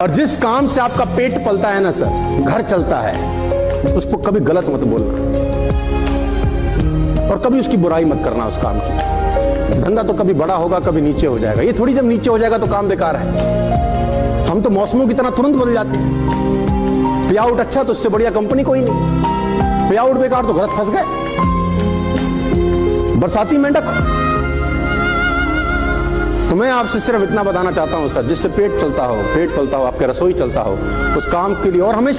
और जिस काम से आपका पेट पलता है ना सर, घर चलता है, उसको कभी गलत मत बोलना और कभी उसकी बुराई मत करना उस काम की। धंधा तो कभी बड़ा होगा कभी नीचे हो जाएगा, ये थोड़ी जब नीचे हो जाएगा तो काम बेकार है। हम तो मौसमों की तरह तुरंत बदल जाते हैं। पे आउट अच्छा तो उससे बढ़िया कंपनी कोई नहीं, पे आउट बेकार तो गलत फंस गए। बरसाती मेंढक। तो मैं आपसे सिर्फ इतना बताना चाहता हूं सर, जिससे पेट चलता हो, पेट पलता हो, आपका रसोई चलता हो, उस काम के लिए और हमेशा